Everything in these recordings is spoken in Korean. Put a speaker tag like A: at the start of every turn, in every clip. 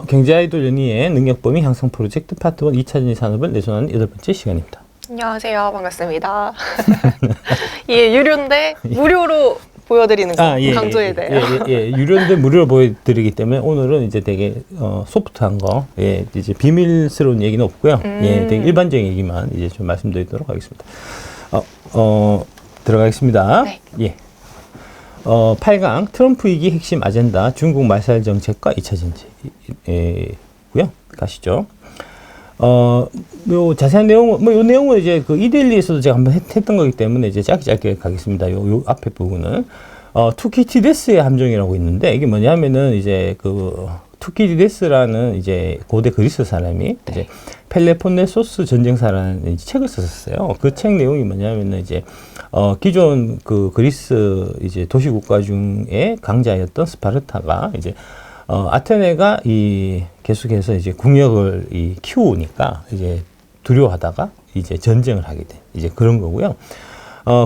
A: 경제 아이돌 연희의 능력 범위 향상 프로젝트 파트 1 2차전지 산업을 내전하는 8번째 시간입니다.
B: 안녕하세요. 반갑습니다. 예, 유료인데 무료로 보여드리는 거 강조해야 돼요.
A: 유료인데 무료로 보여드리기 때문에 오늘은 이제 되게 소프트한 거, 이제 비밀스러운 얘기는 없고요. 되게 일반적인 얘기만 이제 좀 말씀드리도록 하겠습니다. 들어가겠습니다.
B: 네.
A: 8강 트럼프 위기 핵심 아젠다 중국 말살 정책과 2차 전지고요. 가시죠. 요 자세한 내용은 요 내용은 이제 그 이데일리에서도 제가 한번 했던 거기 때문에 이제 짧게 가겠습니다. 요 앞에 부분은 투키디데스의 함정이라고 있는데 이게 뭐냐면은 이제 그 투키디데스라는 이제 고대 그리스 사람이 이제 펠레폰네소스 전쟁사라는 책을 썼었어요. 그 책 내용이 뭐냐면은 이제 기존 그 그리스 이제 도시 국가 중에 강자였던 스파르타가 이제 아테네가 계속해서 이제 국력을 키우니까 이제 두려워하다가 이제 전쟁을 하게 된 이제 그런 거고요.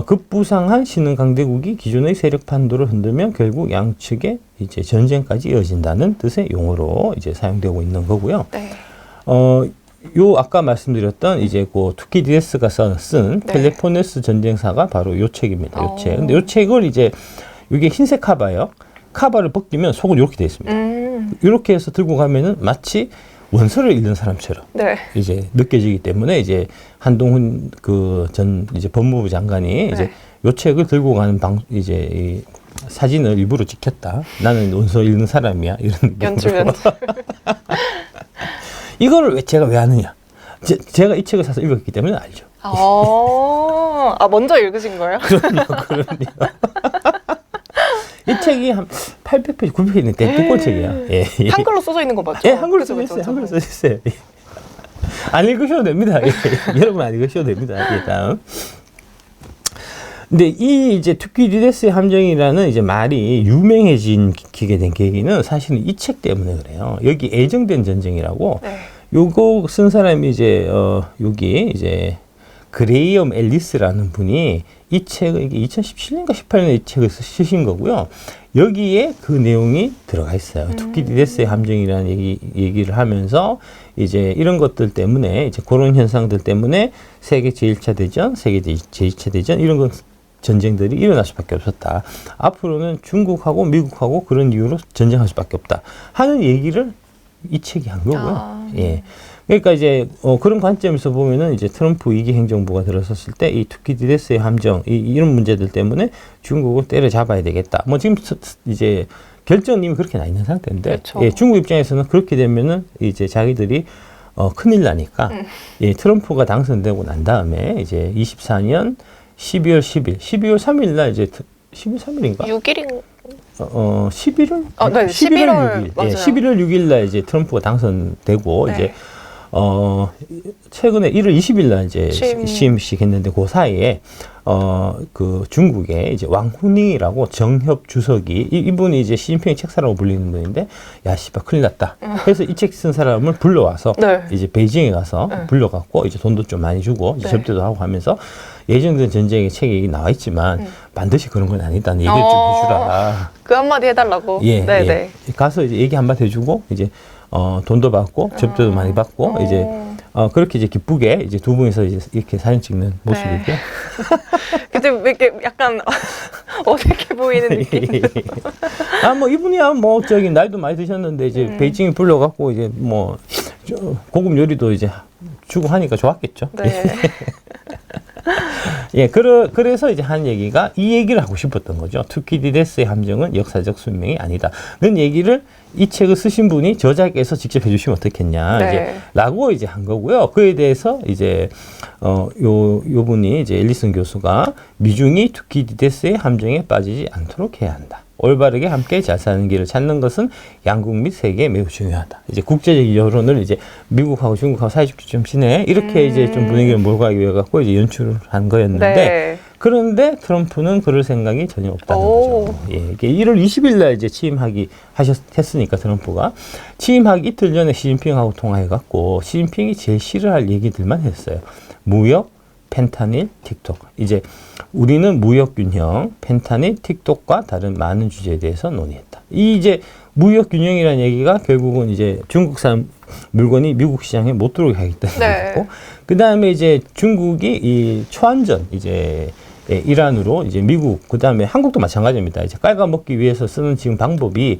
A: 급부상한 신흥 강대국이 기존의 세력 판도를 흔들면 결국 양측의 이제 전쟁까지 이어진다는 뜻의 용어로 이제 사용되고 있는 거고요.
B: 네.
A: 요 아까 말씀드렸던 이제 그 투키디데스가 쓴 펠레폰네스 전쟁사가 바로 요 책입니다. 요 책. 근데 요 책을 이제 이게 흰색 카바예요. 카바를 벗기면 속은 이렇게 되어 있습니다. 이렇게 해서 들고 가면은 마치 원서를 읽는 사람처럼 이제 느껴지기 때문에 이제 한동훈 이제 법무부 장관이 이제 요 책을 들고 가는 이제 이 사진을 일부러 찍혔다. 나는 원서 읽는 사람이야. 이런 느낌으로. 이거를 제가 왜 아느냐? 제가 이 책을 사서 읽었기 때문에 알죠.
B: 먼저 읽으신 거예요?
A: 그럼요. 이 책이 한 800페이지, 900페이지 되게 두꺼운 책이야.
B: 한글로 써져 있는 거 맞죠?
A: 한글로 써져 있어요. 한글로 써져 있어요. 안 읽으셔도 됩니다. 여러분 안 읽으셔도 됩니다. 다음. 근데 이 이제 투키디데스의 함정이라는 이제 말이 유명해지게 된 계기는 사실은 이 책 때문에 그래요. 여기 애정된 전쟁이라고 요거 쓴 사람이 이제 여기 이제 그레이엄 앨리스라는 분이 이 책을 2017년인가 18년에 이 책을 쓰신 거고요. 여기에 그 내용이 들어가 있어요. 투키디데스의 함정이라는 얘기를 하면서 이제 이런 것들 때문에 이제 그런 현상들 때문에 세계 제1차 대전, 세계 제2차 대전 이런 전쟁들이 일어날 수밖에 없었다. 앞으로는 중국하고 미국하고 그런 이유로 전쟁할 수밖에 없다. 하는 얘기를 이 책이 한 거고요. 그러니까 이제 그런 관점에서 보면은 이제 트럼프 위기 행정부가 들어섰을 때 이 투키디데스의 함정 이런 문제들 때문에 중국을 때려잡아야 되겠다. 뭐 지금 이제 결정은 이미 그렇게 나 있는 상태인데 중국 입장에서는 그렇게 되면은 이제 자기들이 큰일 나니까 트럼프가 당선되고 난 다음에 이제 24년 12월 3일 날 이제 12월 3일인가?
B: 6일인
A: 11월?
B: 11월 6일.
A: 11월 6일 날 이제 트럼프가 당선되고 이제 최근에 1월 20일 날 이제 취임식 했는데 그 사이에 그 중국의 이제 왕후닝이라고 정협 주석이 이분이 이제 시진핑의 책사라고 불리는 분인데 야 씨발 큰일 났다. 그래서 이 책 쓴 사람을 불러와서 이제 베이징에 가서 불러갖고 이제 돈도 좀 많이 주고 이제 접대도 하고 하면서 예정된 전쟁의 책이 나와 있지만 반드시 그런 건 아니다는 얘기를 좀 해주라.
B: 그 한마디 해달라고.
A: 가서 이제 얘기 한마디 해주고 이제 돈도 받고 접대도 많이 받고 이제 그렇게 이제 기쁘게 이제 두 분이서 이제 이렇게 사진 찍는 모습이고요.
B: 근데 왜 이렇게 약간 어색해 보이는 느낌?
A: 뭐 이분이야 뭐 저기 나이도 많이 드셨는데 이제 베이징에 불러갖고 이제 뭐 고급 요리도 이제 주고 하니까 좋았겠죠. 그래서 이제 한 얘기가 이 얘기를 하고 싶었던 거죠. 투키디데스의 함정은 역사적 숙명이 아니다는 얘기를 이 책을 쓰신 분이 저자께서 직접 해주시면 어떻겠냐, 라고 이제 한 거고요. 그에 대해서 이제, 요 분이 이제 앨리슨 교수가 미중이 투키디데스의 함정에 빠지지 않도록 해야 한다. 올바르게 함께 잘 사는 길을 찾는 것은 양국 및 세계에 매우 중요하다. 이제 국제적 여론을 이제 미국하고 중국하고 사이좋게 좀 지내 이렇게 이제 좀 분위기를 몰고 가기 위해 갖고 이제 연출을 한 거였는데 그런데 트럼프는 그럴 생각이 전혀 없다는 거죠. 이게 1월 20일 날 이제 했으니까 트럼프가 취임하기 이틀 전에 시진핑하고 통화해 갖고 시진핑이 제일 싫어할 얘기들만 했어요. 무역, 펜타닐, 틱톡. 이제 우리는 무역균형, 펜타닐, 틱톡과 다른 많은 주제에 대해서 논의했다. 이 이제 무역균형이라는 얘기가 결국은 이제 중국산 물건이 미국 시장에 못 들어오게 하겠다는
B: 네.
A: 거고, 그 다음에 이제 중국이 이 초안전 이제 일환으로 이제 미국, 그 다음에 한국도 마찬가지입니다. 이제 깔아먹기 위해서 쓰는 지금 방법이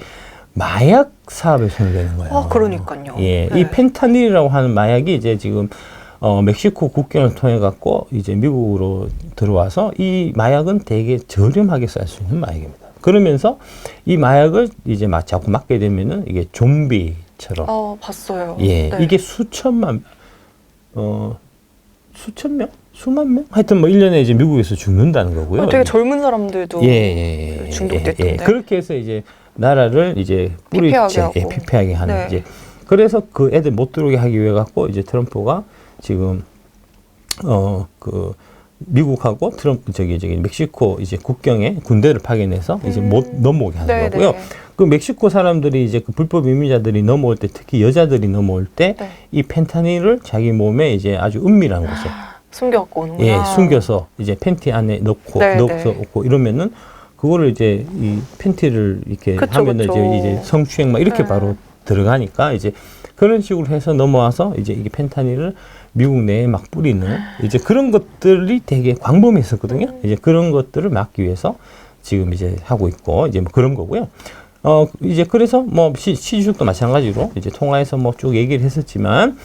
A: 마약 사업에 손을 대는 거예요.
B: 아, 그러니까요.
A: 예,
B: 네.
A: 이 펜타닐이라고 하는 마약이 이제 지금 멕시코 국경을 통해 갖고 이제 미국으로 들어와서 이 마약은 되게 저렴하게 쌀 수 있는 마약입니다. 그러면서 이 마약을 이제 자꾸 맞게 되면은 이게 좀비처럼.
B: 봤어요.
A: 예,
B: 네.
A: 이게 수천 명? 수만 명? 하여튼 뭐 1년에 이제 미국에서 죽는다는 거고요.
B: 되게 젊은 사람들도 중독됐던데.
A: 그렇게 해서 이제 나라를 이제 뿌리째 피폐하게 하는
B: 네.
A: 이제 그래서 그 애들 못 들어오게 하기 위해 갖고 이제 트럼프가 지금 그 미국하고 저기 멕시코 이제 국경에 군대를 파견해서 이제 못 넘어오게 하는
B: 네,
A: 거고요.
B: 네.
A: 그 멕시코 사람들이 이제 그 불법 이민자들이 넘어올 때 특히 여자들이 넘어올 때 이 펜타닐을 자기 몸에 이제 아주 은밀한 곳에
B: 숨겨갖고 오는구나.
A: 예, 숨겨서 이제 팬티 안에 넣고 넣고 이러면은 그거를 이제 이 팬티를 이렇게 하면은 이제 성추행 막 이렇게 바로 들어가니까 이제 그런 식으로 해서 넘어와서 이제 이게 펜타닐을 미국 내에 막 뿌리는 이제 그런 것들이 되게 광범위했었거든요. 이제 그런 것들을 막기 위해서 지금 이제 하고 있고 이제 뭐 그런 거고요. 이제 그래서 뭐 시주도 마찬가지로 이제 통화에서 뭐 쭉 얘기를 했었지만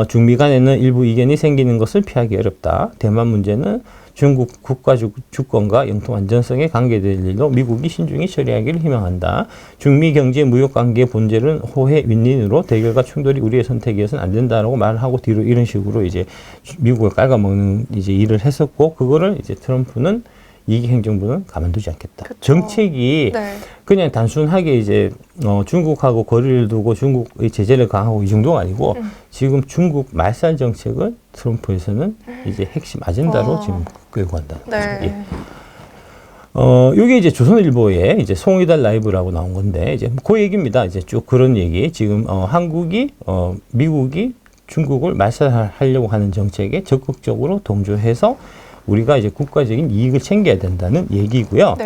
A: 중미 간에는 일부 이견이 생기는 것을 피하기 어렵다. 대만 문제는 중국 국가 주권과 영토 안전성에 관계될 일로 미국이 신중히 처리하기를 희망한다. 중미 경제 무역 관계의 본질은 호혜 윈윈으로 대결과 충돌이 우리의 선택이어서는 안 된다라고 말하고 뒤로 이런 식으로 이제 미국을 깔아먹는 이제 일을 했었고 그거를 이제 트럼프는 이기 행정부는 가만두지 않겠다.
B: 그쵸.
A: 정책이 그냥 단순하게 이제 중국하고 거리를 두고 중국의 제재를 강화하고 이 정도가 아니고 지금 중국 말살 정책을 트럼프에서는 이제 핵심 아젠다로 지금 끌고 간다. 예. 요게 이제 조선일보에 이제 송이달 라이브라고 나온 건데 이제 그 얘기입니다. 이제 쭉 그런 얘기. 지금 미국이 중국을 말살하려고 하는 정책에 적극적으로 동조해서 우리가 이제 국가적인 이익을 챙겨야 된다는 얘기고요.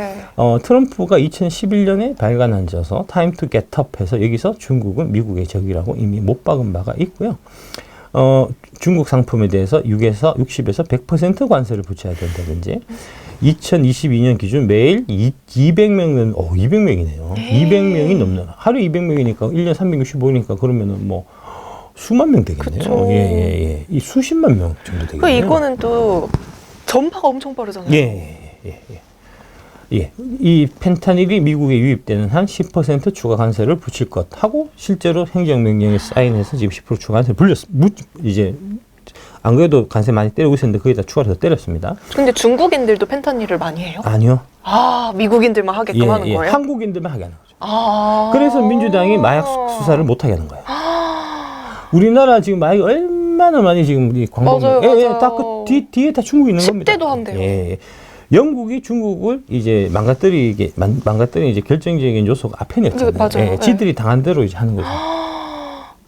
A: 트럼프가 2011년에 발간한 저서 Time to Get Up 해서 여기서 중국은 미국의 적이라고 이미 못 박은 바가 있고요. 중국 상품에 대해서 60에서 100% 관세를 붙여야 된다든지 2022년 기준 매일 200명은 200명이네요. 200명이 넘는 하루 200명이니까 1년 365니까 그러면은 뭐 수만 명 되겠네요. 예. 이 수십만 명 정도 되겠네요.
B: 이거는 또 전파가 엄청 빠르잖아요.
A: 예. 이 펜타닐이 미국에 유입되는 한 10% 추가 관세를 붙일 것 하고 실제로 행정명령에 사인해서 지금 10% 추가 관세를 이제 안 그래도 관세 많이 때리고 있었는데 거기다 추가로 더 때렸습니다.
B: 근데 중국인들도 펜타닐을 많이 해요?
A: 아니요.
B: 미국인들만 하게끔 하는 거예요?
A: 한국인들만 하게 하는 거죠. 그래서 민주당이 마약 수사를 못 하게 하는 거예요. 우리나라 지금 마약이 얼마나 많이 지금 광범위.
B: 맞아요.
A: 다 뒤에 다 중국이 있는 겁니다.
B: 10대도 한대요.
A: 예. 영국이 중국을 이제 망가뜨리는 이제 결정적인 요소가 아펜이었잖아요.
B: 맞아요.
A: 지들이 당한 대로 이제 하는 거죠.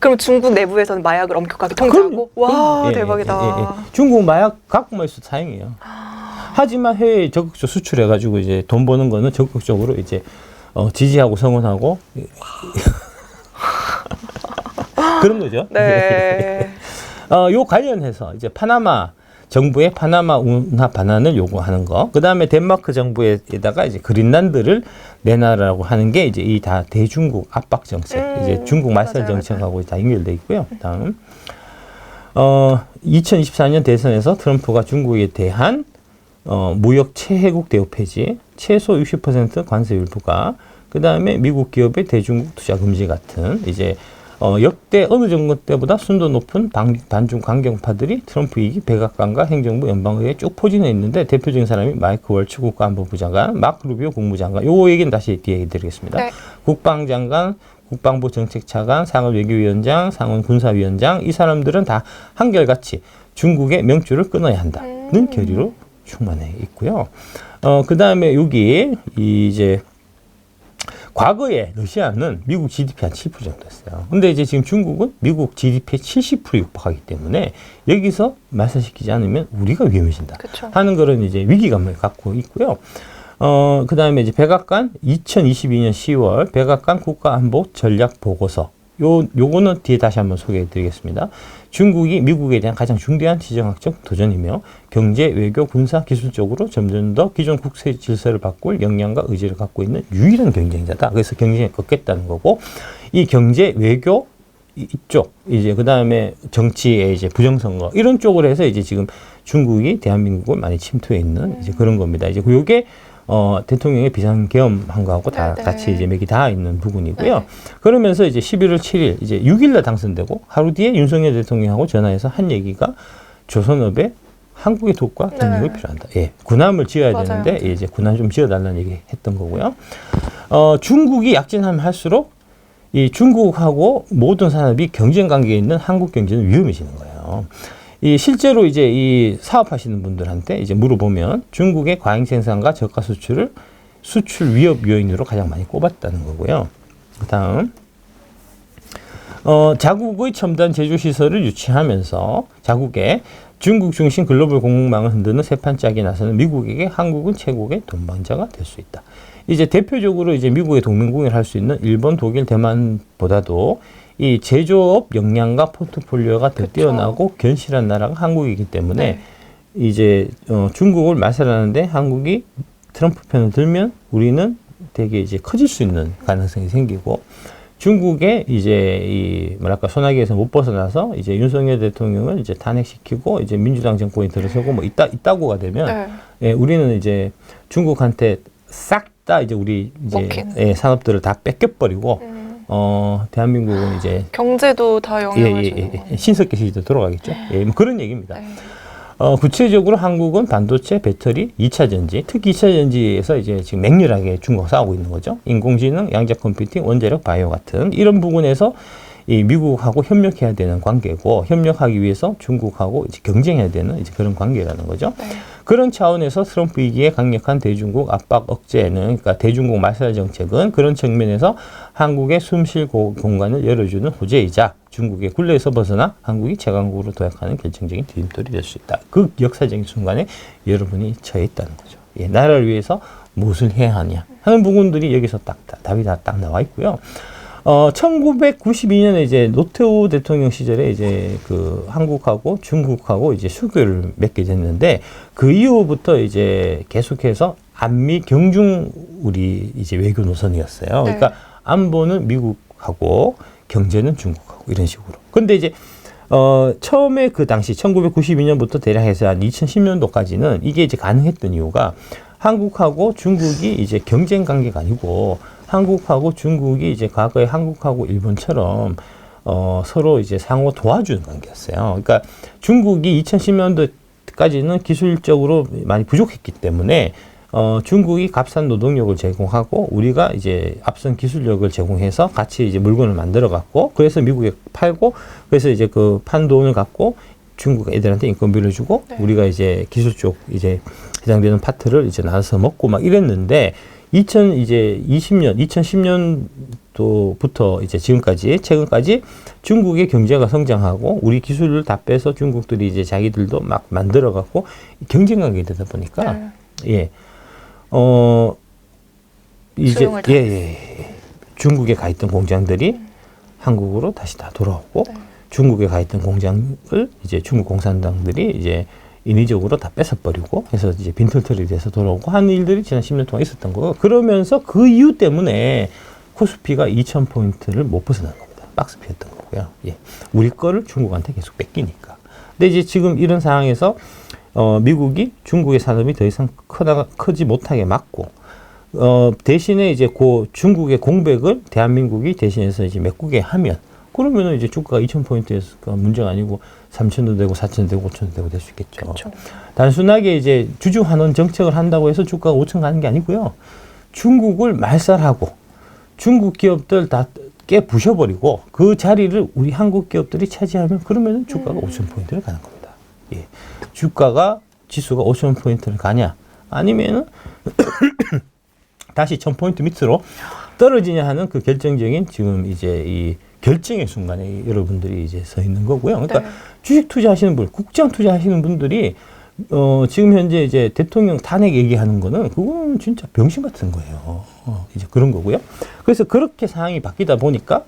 B: 그럼 중국 내부에서는 마약을 엄격하게 통제하고? 와, 대박이다.
A: 중국 마약 갖고만 있어도 사행이에요. 하지만 해외에 적극적으로 수출해가지고 이제 돈 버는 거는 적극적으로 이제 지지하고 성원하고 그런 거죠.
B: 네.
A: 요 관련해서 이제 정부의 파나마 운하 반환을 요구하는 거. 그 다음에 덴마크 정부에다가 이제 그린란드를 내놔라고 하는 게 이제 이 다 대중국 압박 정책, 이제 중국 말살 정책하고 다 연결돼 있고요. 다음, 2024년 대선에서 트럼프가 중국에 대한 무역 최혜국 대우 폐지, 최소 60% 관세율 부과, 그 다음에 미국 기업의 대중국 투자 금지 같은 이제 역대 어느 정부 때보다 순도 높은 반중 강경파들이 트럼프 이기 백악관과 행정부 연방의회에 쭉 포진해 있는데 대표적인 사람이 마이크 월츠 국가안보부 장관, 마크 루비오 국무장관. 요 얘기는 다시 뒤에 해드리겠습니다. 국방장관, 국방부 정책차관, 상원 외교위원장, 상원 군사위원장 이 사람들은 다 한결같이 중국의 명줄을 끊어야 한다는 결의로 충만해 있고요. 그 다음에 여기 이제 과거에 러시아는 미국 GDP 한 7% 정도였어요. 근데 이제 지금 중국은 미국 GDP의 70% 육박하기 때문에 여기서 말살시키지 않으면 우리가 위험해진다.
B: 그쵸.
A: 하는 그런 이제 위기감을 갖고 있고요. 그 다음에 이제 백악관 2022년 10월 백악관 국가안보 전략 보고서. 요거는 뒤에 다시 한번 소개해 드리겠습니다. 중국이 미국에 대한 가장 중대한 지정학적 도전이며 경제, 외교, 군사, 기술적으로 점점 더 기존 국제 질서를 바꿀 역량과 의지를 갖고 있는 유일한 경쟁자다. 그래서 경쟁에 꺾겠다는 거고, 이 경제, 외교 이쪽, 이제 그 다음에 정치의 이제 부정선거 이런 쪽으로 해서 이제 지금 중국이 대한민국을 많이 침투해 있는 이제 그런 겁니다. 이제 요게 대통령의 비상계엄한 거하고 다
B: 네네.
A: 같이 이제 맥이 닿아 있는 부분이고요.
B: 네.
A: 그러면서 이제 11월 7일, 이제 6일날 당선되고 하루 뒤에 윤석열 대통령하고 전화해서 한 얘기가 조선업에 한국의 독과 경력이 필요한다. 예, 군함을 지어야
B: 맞아요.
A: 되는데 예, 이제 군함 좀 지어달라는 얘기 했던 거고요. 중국이 약진하면 할수록 이 중국하고 모든 산업이 경쟁 관계에 있는 한국 경제는 위험해지는 거예요. 이 실제로 이제 이 사업하시는 분들한테 이제 물어보면 중국의 과잉 생산과 저가 수출을 수출 위협 요인으로 가장 많이 꼽았다는 거고요. 그다음 자국의 첨단 제조 시설을 유치하면서 자국의 중국 중심 글로벌 공급망을 흔드는 세판짝이 나서는 미국에게 한국은 최고의 동반자가 될 수 있다. 이제 대표적으로 이제 미국의 동맹공유를 할 수 있는 일본, 독일, 대만보다도 이 제조업 역량과 포트폴리오가 더
B: 그쵸.
A: 뛰어나고 견실한 나라가 한국이기 때문에
B: 네.
A: 이제 중국을 말살하는데 한국이 트럼프 편을 들면 우리는 되게 이제 커질 수 있는 가능성이 생기고, 중국의 이제 이 뭐랄까 소나기에서 못 벗어나서 이제 윤석열 대통령을 이제 탄핵시키고 이제 민주당 정권이 들어서고 뭐 이따구가 되면
B: 네.
A: 예, 우리는 이제 중국한테 싹 다 이제 우리 이제
B: 먹힌.
A: 예, 산업들을 다 뺏겨버리고 대한민국은 이제
B: 경제도 다 영향을 주는
A: 예.
B: 거네요.
A: 신석기 시대로 돌아가겠죠. 예, 뭐 그런 얘기입니다.
B: 네.
A: 구체적으로 한국은 반도체, 배터리, 2차 전지, 특히 2차 전지에서 이제 지금 맹렬하게 중국과 싸우고 있는 거죠. 인공지능, 양자 컴퓨팅, 원자력, 바이오 같은 이런 부분에서 이 미국하고 협력해야 되는 관계고, 협력하기 위해서 중국하고 이제 경쟁해야 되는 이제 그런 관계라는 거죠.
B: 네.
A: 그런 차원에서 트럼프 위기에 강력한 대중국 압박 억제는, 그러니까 대중국 말살 정책은 그런 측면에서 한국의 숨쉴 공간을 열어주는 호재이자 중국의 굴레에서 벗어나 한국이 최강국으로 도약하는 결정적인 디딤돌이 될 수 있다. 그 역사적인 순간에 여러분이 처해 있다는 거죠. 예, 나라를 위해서 무엇을 해야 하냐 하는 부분들이 여기서 답이 딱 나와 있고요. 1992년에 이제 노태우 대통령 시절에 이제 그 한국하고 중국하고 이제 수교를 맺게 됐는데, 그 이후부터 이제 계속해서 안미 경중 우리 이제 외교 노선이었어요.
B: 네.
A: 그러니까 안보는 미국하고 경제는 중국하고 이런 식으로. 근데 이제 처음에 그 당시 1992년부터 대략 해서 한 2010년도까지는 이게 이제 가능했던 이유가 한국하고 중국이 이제 경쟁 관계가 아니고 한국하고 중국이 이제 과거에 한국하고 일본처럼 서로 이제 상호 도와주는 관계였어요. 그러니까 중국이 2010년도까지는 기술적으로 많이 부족했기 때문에 중국이 값싼 노동력을 제공하고 우리가 이제 앞선 기술력을 제공해서 같이 이제 물건을 만들어 갖고, 그래서 미국에 팔고, 그래서 이제 그 판 돈을 갖고 중국 애들한테 인건비를 주고
B: 네.
A: 우리가 이제 기술 쪽 이제 해당되는 파트를 이제 나눠서 먹고 막 이랬는데, 2010년도부터 이제 지금까지, 최근까지 중국의 경제가 성장하고 우리 기술을 다 빼서 중국들이 이제 자기들도 막 만들어 갖고 경쟁 관계가 되다 보니까, 예. 이제, 중국에 가 있던 공장들이 한국으로 다시 다 돌아오고,
B: 네.
A: 중국에 가 있던 공장을 이제 중국 공산당들이 이제 인위적으로 다 뺏어버리고 해서 이제 빈털터리 돼서 돌아오고 하는 일들이 지난 10년 동안 있었던 거고, 그러면서 그 이유 때문에 코스피가 2000포인트를 못 벗어난 겁니다. 박스피였던 거고요. 예. 우리 거를 중국한테 계속 뺏기니까. 근데 이제 지금 이런 상황에서 미국이 중국의 산업이 더 이상 크지 못하게 막고, 대신에 이제 중국의 공백을 대한민국이 대신해서 이제 메꾸게 하면, 그러면은 이제 주가가 2000포인트에서 문제가 아니고 3000도 되고 4000도 되고 5000도 되고 될 수 있겠죠.
B: 그렇죠.
A: 단순하게 이제 주주 환원 정책을 한다고 해서 주가가 5천 가는 게 아니고요. 중국을 말살하고 중국 기업들 다 깨부셔버리고 그 자리를 우리 한국 기업들이 차지하면, 그러면은 주가가 5000포인트를 가는 겁니다. 예. 주가가 지수가 5000포인트를 가냐, 아니면은 다시 1000포인트 밑으로 떨어지냐 하는 그 결정적인 지금 이제 이 결정의 순간에 여러분들이 이제 서 있는 거고요. 그러니까
B: 네.
A: 주식 투자하시는 분, 국장 투자하시는 분들이 지금 현재 이제 대통령 탄핵 얘기하는 거는 그건 진짜 병신 같은 거예요. 이제 그런 거고요. 그래서 그렇게 상황이 바뀌다 보니까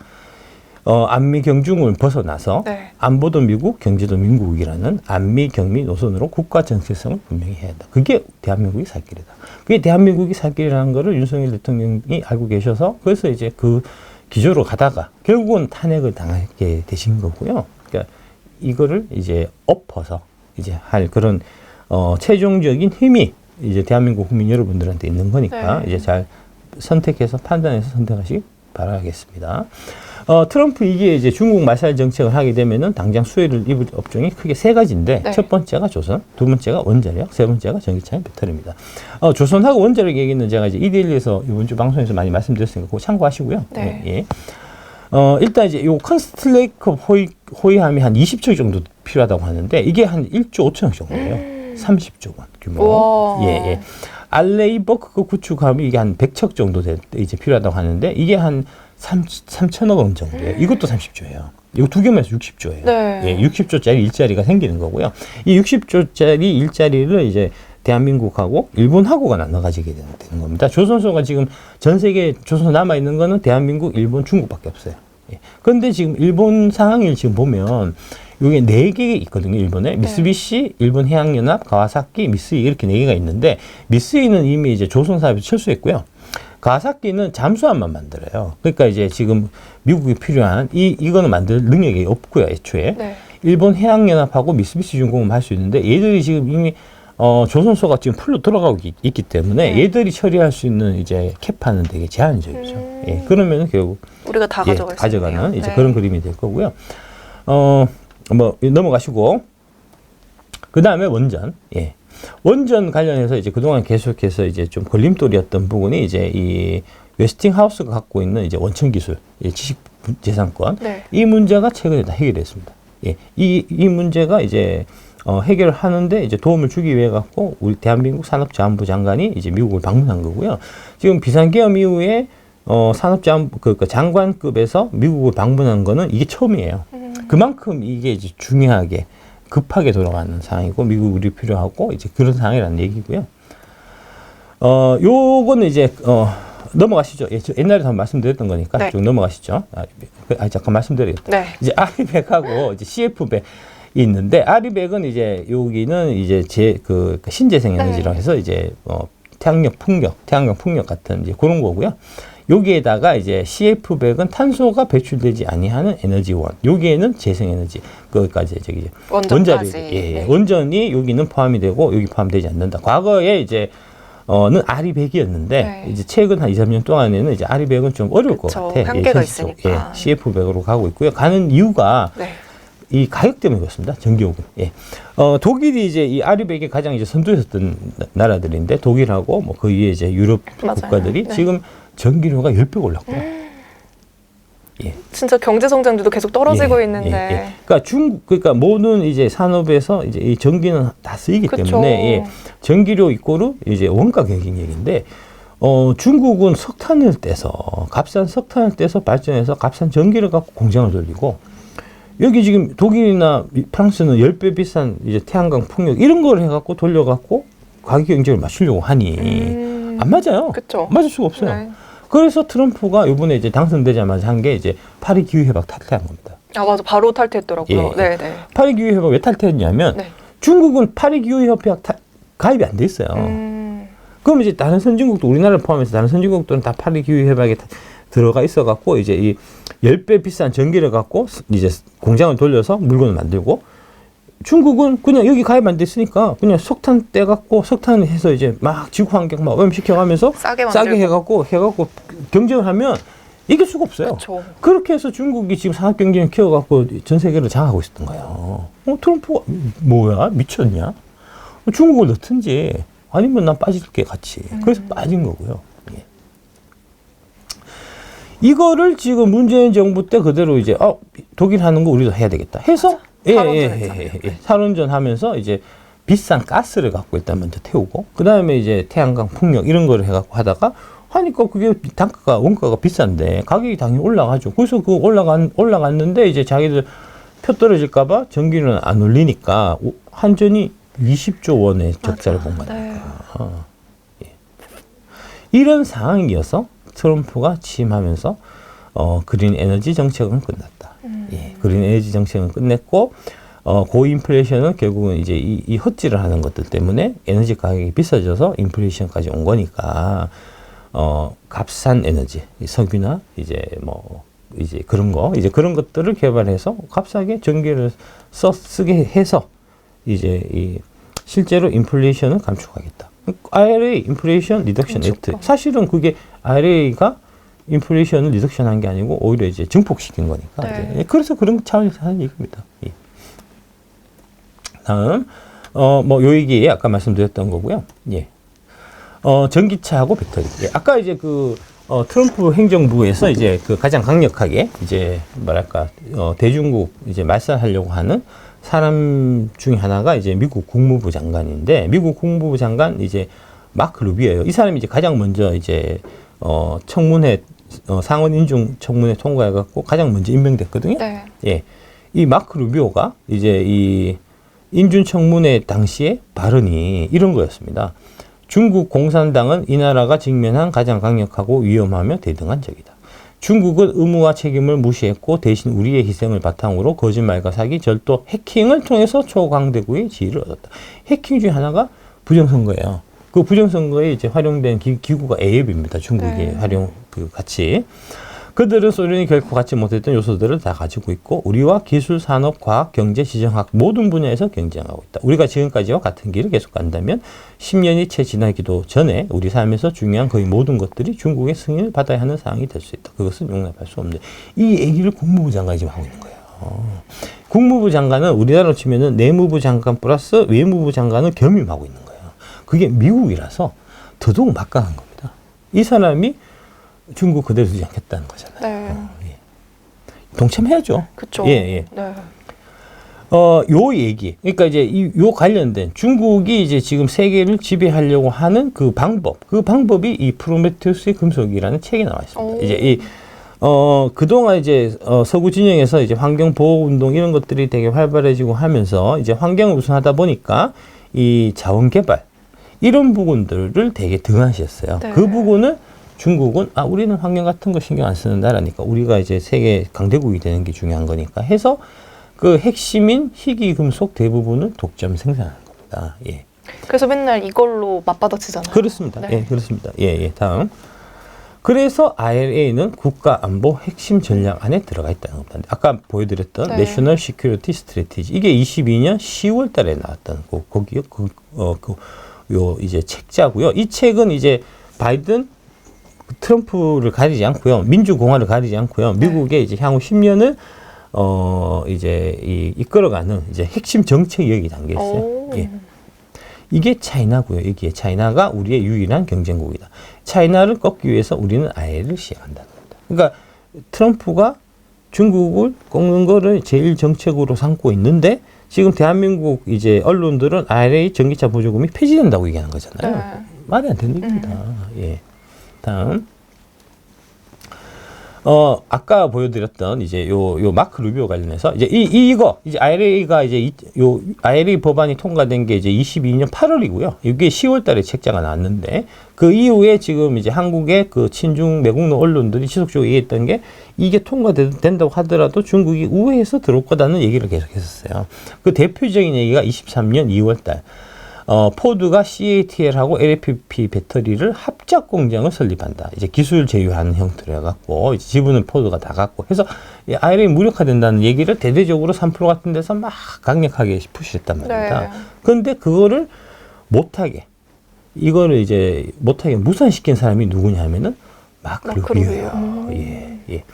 A: 안미 경중을 벗어나서
B: 네.
A: 안보도 미국, 경제도 민국이라는 안미 경미 노선으로 국가 정체성을 분명히 해야 한다. 그게 대한민국이 살 길이다. 그게 대한민국이 살 길이라는 거를 윤석열 대통령이 알고 계셔서 그래서 이제 그 기조로 가다가 결국은 탄핵을 당하게 되신 거고요. 그러니까 이거를 이제 엎어서 이제 할 그런 최종적인 힘이 이제 대한민국 국민 여러분들한테 있는 거니까
B: 네.
A: 이제 잘 선택해서 판단해서 선택하시기 바라겠습니다. 트럼프 이게 이제 중국 마샬 정책을 하게 되면은 당장 수혜를 입을 업종이 크게 세 가지인데
B: 네.
A: 첫 번째가 조선, 두 번째가 원자력, 세 번째가 전기차의 배터리입니다. 조선하고 원자력 얘기는 제가 이제 이데일리에서 이번 주 방송에서 많이 말씀드렸으니까 그거 참고하시고요.
B: 네.
A: 예. 일단 이제 요 컨스틀레이크 호위함이 한 20척 정도 필요하다고 하는데 이게 한 1조 5천억 정도예요. 30조 원 규모.
B: 우와.
A: 예. 알레이버크 구축함이 이게 한 100척 정도 이제 필요하다고 하는데 이게 한 3천억 원 정도예요. 이것도 30조예요. 이거 두 개만 해서 60조예요.
B: 네.
A: 예, 60조짜리 일자리가 생기는 거고요. 이 60조짜리 일자리를 이제 대한민국하고 일본하고가 나눠가지게 되는 겁니다. 조선소가 지금 전 세계 조선소 남아있는 거는 대한민국, 일본, 중국밖에 없어요. 예. 그런데 지금 일본 상황을 지금 보면 이게 4개 있거든요, 일본에. 미쓰비시, 일본 해양연합, 가와사키, 미쓰이 이렇게 4개가 있는데 미쓰이는 이미 이제 조선사업에 철수했고요. 가와사키는 잠수함만 만들어요. 그러니까 이제 지금 미국이 필요한 이거는 만들 능력이 없고요, 애초에.
B: 네.
A: 일본 해양연합하고 미쓰비시 중공업 할 수 있는데 얘들이 지금 이미 조선소가 지금 풀로 들어가고 있기 때문에 얘들이 처리할 수 있는 이제 캐파는 되게 제한적이죠. 예, 그러면 결국
B: 우리가 다 가져갈 수
A: 가져가는
B: 있네요.
A: 이제
B: 네.
A: 그런 그림이 될 거고요. 뭐 넘어가시고 그 다음에 원전. 예. 원전 관련해서 이제 그동안 계속해서 이제 좀 걸림돌이었던 부분이 이제 이 웨스팅하우스가 갖고 있는 이제 원천 기술, 지식재산권.
B: 네.
A: 이 문제가 최근에 다 해결됐습니다. 예. 이 문제가 이제 해결을 하는데 이제 도움을 주기 위해 갖고 우리 대한민국 산업자원부 장관이 이제 미국을 방문한 거고요. 지금 비상계엄 이후에 산업자원부 그 장관급에서 미국을 방문한 거는 이게 처음이에요. 그만큼 이게 이제 중요하게 급하게 돌아가는 상황이고 미국 우리 필요하고 이제 그런 상황이라는 얘기고요. 요거는 이제 넘어가시죠. 예, 저 옛날에 한번 말씀드렸던 거니까
B: 네.
A: 좀 넘어가시죠. 잠깐 말씀드리겠다.
B: 네.
A: 이제 아리백하고 이제 CF백 있는데 아리백은 이제 여기는 이제 신재생 에너지라고 해서 이제 태양광 풍력 같은 이제 그런 거고요. 여기에다가 이제 CF백은 탄소가 배출되지 아니하는 에너지원. 여기에는 재생에너지 그것까지 저기
B: 원전까지.
A: 예, 원전이 여기는 포함이 되고 여기 포함되지 않는다. 과거에 이제 는 아리백이었는데
B: 네.
A: 이제 최근 한 2, 3년 동안에는 이제 아리백은 좀 어려울
B: 그쵸,
A: 것 같아.
B: 한계가
A: 현실적으로.
B: 있으니까.
A: CF백으로 가고 있고요. 가는 이유가
B: 네.
A: 이 가격 때문에 그렇습니다. 전기요금. 예. 독일이 이제 이 아리백에 가장 이제 선두였던 나라들인데 독일하고 뭐 그 위에 이제 유럽
B: 맞아요.
A: 국가들이
B: 네.
A: 지금 전기료가 10배 올랐고요. 예.
B: 진짜 경제 성장률도 계속 떨어지고
A: 예,
B: 있는데.
A: 예, 예. 그러니까 모든 이제 산업에서 이제 이 전기는 다 쓰이기
B: 그쵸.
A: 때문에 예. 전기료 이꼬르 이제 원가 경쟁 얘기인데 중국은 석탄을 떼서 값싼 석탄을 떼서 발전해서 값싼 전기를 갖고 공장을 돌리고 여기 지금 독일이나 프랑스는 10배 비싼 이제 태양광 풍력 이런 걸 해갖고 돌려갖고 가격 경쟁을 맞추려고 하니 안 맞아요.
B: 그쵸.
A: 맞을 수가 없어요.
B: 네.
A: 그래서 트럼프가 이번에 이제 당선되자마자 한 게 이제 파리 기후 협약 탈퇴한 겁니다.
B: 아 맞아 바로 탈퇴했더라고요.
A: 예.
B: 네, 네.
A: 파리 기후 협약 왜 탈퇴했냐면
B: 네.
A: 중국은 파리 기후 협약 가입이 안 돼 있어요. 그럼 이제 다른 선진국도 우리나라를 포함해서 다른 선진국들은 다 파리 기후 협약에 들어가 있어 갖고 이제 이 10배 비싼 전기를 갖고 이제 공장을 돌려서 물건을 만들고 중국은 그냥 여기 가입 안 됐으니까 그냥 석탄 떼갖고 석탄 해서 이제 막 지구 환경 막 오염시켜가면서
B: 싸게 만들고.
A: 해갖고 경쟁을 하면 이길 수가 없어요.
B: 그쵸.
A: 그렇게 해서 중국이 지금 산업 경쟁을 키워갖고 전 세계를 장악하고 있었던 거예요. 트럼프가 뭐야 미쳤냐? 중국을 넣든지 아니면 난 빠질게 같이. 그래서 빠진 거고요. 예. 이거를 지금 문재인 정부 때 그대로 이제 독일 하는 거 우리도 해야 되겠다 해서 탈원전 하면서 이제 비싼 가스를 갖고 일단 먼저 태우고 그 다음에 이제 태양광 풍력 이런 거를 해갖고 하다가 하니까 그게 단가가 원가가 비싼데 가격이 당연히 올라가죠. 그래서 그 올라갔는데 이제 자기들 표 떨어질까봐 전기는 안 올리니까 한전이 20조 원의 적자를 본 거니까.
B: 네.
A: 예. 이런 상황이어서 트럼프가 취임하면서 그린 에너지 정책은 끝났다. 예. 그린 에너지 정책은 끝냈고 고인플레이션은 결국은 이제 이 헛질을 하는 것들 때문에 에너지 가격이 비싸져서 인플레이션까지 온 거니까 값싼 에너지, 석유나 이제 이제 그런 것들을 개발해서 값싸게 전기를 쓰게 해서 이제 실제로 인플레이션을 감축하겠다. IRA, 인플레이션 리덕션 액트. 사실은 그게 IRA가 인플레이션을 리덕션한 게 아니고 오히려 이제 증폭시킨 거니까.
B: 네.
A: 이제 그래서 그런 차원에서 하는 얘기입니다. 예. 다음 요 얘기 아까 말씀드렸던 거고요. 예. 전기차하고 배터리. 예. 아까 이제 트럼프 행정부에서 이제 가장 강력하게 이제 뭐랄까 대중국 이제 말살하려고 하는 사람 중에 하나가 이제 미국 국무부 장관인데, 미국 국무부 장관 이제 마크 루비오예요. 이 사람이 이제 가장 먼저 이제 청문회 상원 인중 청문회 통과해갖고 가장 먼저 임명됐거든요.
B: 네.
A: 예, 이 마크 루비오가 이제 이 인준 청문회 당시에 발언이 이런 거였습니다. 중국 공산당은 이 나라가 직면한 가장 강력하고 위험하며 대등한 적이다. 중국은 의무와 책임을 무시했고 대신 우리의 희생을 바탕으로 거짓말과 사기, 절도, 해킹을 통해서 초강대국의 지위를 얻었다. 해킹 중에 하나가 부정선거예요. 그 부정선거에 이제 활용된 기구가 AF입니다. 중국이
B: 네.
A: 활용 같이. 그들은 소련이 결코 갖지 못했던 요소들을 다 가지고 있고 우리와 기술, 산업, 과학, 경제, 지정학 모든 분야에서 경쟁하고 있다. 우리가 지금까지와 같은 길을 계속 간다면 10년이 채 지나기도 전에 우리 삶에서 중요한 거의 모든 것들이 중국의 승인을 받아야 하는 상황이 될 수 있다. 그것은 용납할 수 없는. 이 얘기를 국무부 장관이 지금 하고 있는 거예요. 국무부 장관은 우리나라로 치면은 내무부 장관 플러스 외무부 장관을 겸임하고 있는 거예요. 그게 미국이라서 더더욱 막강한 겁니다. 이 사람이 중국 그대로 두지 않겠다는 거잖아요.
B: 네.
A: 예. 동참해야죠.
B: 그쵸.
A: 예, 예.
B: 네.
A: 요 얘기. 그러니까 이제 요 관련된 중국이 이제 지금 세계를 지배하려고 하는 그 방법이 이 프로메테우스의 금속이라는 책에 나와 있습니다.
B: 오.
A: 이제 그동안 이제 서구 진영에서 이제 환경 보호 운동 이런 것들이 되게 활발해지고 하면서 이제 환경을 우선하다 보니까 이 자원 개발 이런 부분들을 되게 등한시했어요.
B: 네.
A: 그 부분을 중국은 우리는 환경 같은 거 신경 안 쓰는 나라니까 우리가 이제 세계 강대국이 되는 게 중요한 거니까 해서 그 핵심인 희귀 금속 대부분을 독점 생산하는 겁니다. 예.
B: 그래서 맨날 이걸로 맞받아치잖아요.
A: 그렇습니다.
B: 네.
A: 예, 그렇습니다. 예, 예. 다음. 그래서 IRA는 국가 안보 핵심 전략 안에 들어가 있다는 겁니다. 아까 보여드렸던
B: 네.
A: National Security Strategy 이게 22년 10월 달에 나왔던 거기요. 요 이제 책자고요. 이 책은 이제 바이든 트럼프를 가리지 않고요. 민주공화를 가리지 않고요. 미국의 이제 향후 10년을 이제 이끌어가는 이제 핵심 정책이 여기 담겨 있어요. 예. 이게 차이나고요. 여기에 차이나가 우리의 유일한 경쟁국이다. 차이나를 꺾기 위해서 우리는 IRA를 시행한다는 겁니다. 그러니까 트럼프가 중국을 꺾는 거를 제일 정책으로 삼고 있는데 지금 대한민국 이제 언론들은 IRA 전기차 보조금이 폐지된다고 얘기하는 거잖아요.
B: 네.
A: 말이 안 되는 얘기입니다. 예. 다음. 아까 보여드렸던 이제 요 마크 루비오 관련해서 이제 이거 이제 IRA가 이제 요 IRA 법안이 통과된 게 이제 22년 8월이고요. 이게 10월 달에 책자가 나왔는데 그 이후에 지금 이제 한국의 그 친중 매국노 언론들이 지속적으로 얘기했던 게 이게 통과된다고 하더라도 중국이 우회해서 들어올 거다는 얘기를 계속 했었어요. 그 대표적인 얘기가 23년 2월 달. 포드가 CATL하고 LFP 배터리를 합작 공장을 설립한다. 이제 기술 제휴하는 형태로 해갖고, 이제 지분은 포드가 다 갖고 해서 IRA 무력화된다는 얘기를 대대적으로 3% 같은 데서 막 강력하게 푸시했단 말입니다.
B: 네.
A: 그런데 그거를 못하게, 이거를 이제 못하게 무산시킨 사람이 누구냐 하면은 마크 루비오예요. 예, 예.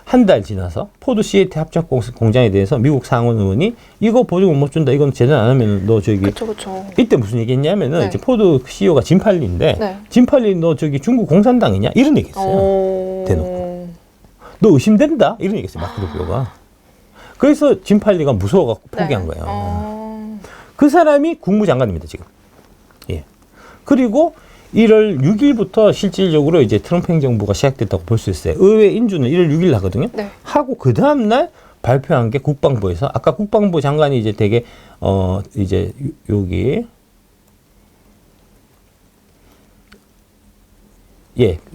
A: 한 달 지나서 포드 CAT 합작 공장에 대해서 미국 상원 의원이 이거 보조금 못 준다. 이건 제대로 안 하면 너 저기.
B: 그쵸.
A: 이때 무슨 얘기했냐면은
B: 네.
A: 이제 포드 CEO가 진팔리인데
B: 네.
A: 진팔리 너 저기 중국 공산당이냐 이런 얘기했어요. 대놓고. 너 의심된다 이런 얘기했어요. 마크 루비오가. 그래서 진팔리가 무서워갖고 포기한 거예요. 그 사람이 국무장관입니다 지금. 예. 그리고 1월 6일부터 실질적으로 이제 트럼프 행정부가 시작됐다고 볼 수 있어요. 의회 인준은 1월 6일 하거든요.
B: 네.
A: 하고 그 다음 날 발표한 게 국방부에서 아까 국방부 장관이 이제 되게 이제 여기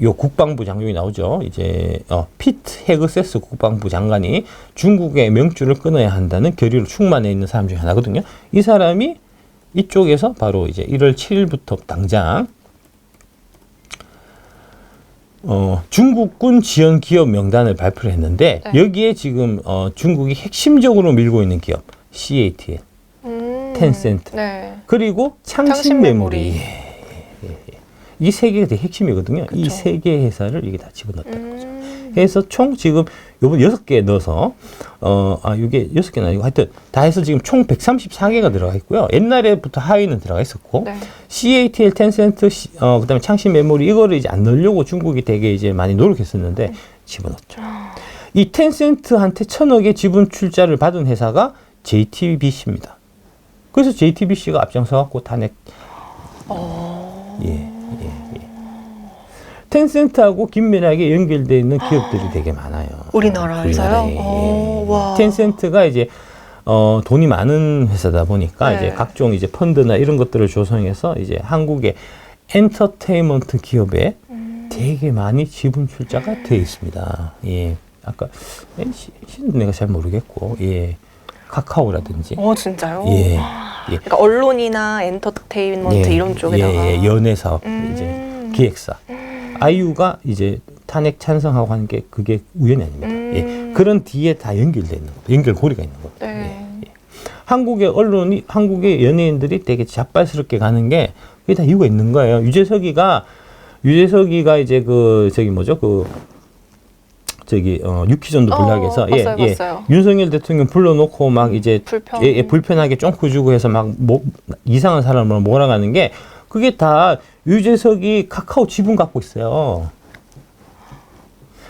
A: 요 국방부 장관이 나오죠. 이제 피트 헤그세스 국방부 장관이 중국의 명줄을 끊어야 한다는 결의로 충만해 있는 사람 중에 하나거든요. 이 사람이 이쪽에서 바로 이제 1월 7일부터 당장 중국군 지원 기업 명단을 발표를 했는데
B: 네.
A: 여기에 지금 중국이 핵심적으로 밀고 있는 기업 CATL, 텐센트,
B: 네.
A: 그리고 창신메모리. 이 세 개가 되게 핵심이거든요.
B: 그쵸.
A: 이 세 개 회사를 이게 다 집어넣었다는 거죠. 해서 총 지금 요번 6개 넣어서 이게 6개는 아니고 하여튼 다 해서 지금 총 134개가 들어가 있고요. 옛날에부터 하위는 들어가 있었고
B: 네.
A: CATL, 텐센트, 그다음에 창신 메모리 이거를 이제 안 넣으려고 중국이 되게 이제 많이 노력했었는데 집어넣었죠. 이 텐센트한테 1,000억의 지분 출자를 받은 회사가 JTBC입니다. 그래서 JTBC가 앞장서 갖고 탄핵. 텐센트하고 긴밀하게 연결되어 있는 기업들이 되게 많아요.
B: 우리나라에서요?
A: 우리나라에.
B: 와.
A: 텐센트가 이제 돈이 많은 회사다 보니까
B: 네.
A: 이제 각종 이제 펀드나 이런 것들을 조성해서 이제 한국의 엔터테인먼트 기업에 되게 많이 지분 출자가 되어 있습니다. 예. 아까 NC는 내가 잘 모르겠고, 예. 카카오라든지.
B: 진짜요?
A: 예. 예.
B: 그러니까 언론이나 엔터테인먼트 이런 쪽에다가.
A: 연예 사업, 이제 기획사. 아이유가 이제 탄핵 찬성하고 하는 게 그게 우연이 아닙니다. 예. 그런 뒤에 다 연결되어 있는 거, 연결고리가 있는 겁니다.
B: 네.
A: 예. 한국의 언론이, 한국의 연예인들이 되게 자발스럽게 가는 게 그게 다 이유가 있는 거예요. 유재석이가 이제 유키전도 불락해서
B: 봤어요.
A: 윤석열 대통령 불러놓고 막 이제 불편하게 쫑크 주고 해서 막 이상한 사람을 몰아가는 게 그게 다 유재석이 카카오 지분 갖고 있어요.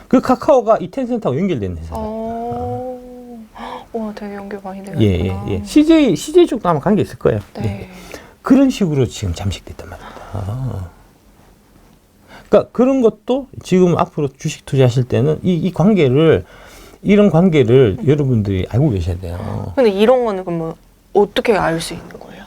A: 그 카카오가 이 텐센트하고 연결된 회사예요.
B: 와, 되게 연결 많이 되겠구나.
A: 예. CJ 쪽도 아마 관계 있을 거예요.
B: 네.
A: 예. 그런 식으로 지금 잠식됐단 말입니다. 그러니까 그런 것도 지금 앞으로 주식 투자하실 때는 이런 관계를 여러분들이 알고 계셔야 돼요.
B: 근데 이런 거는 그럼 어떻게 알 수 있는 거예요?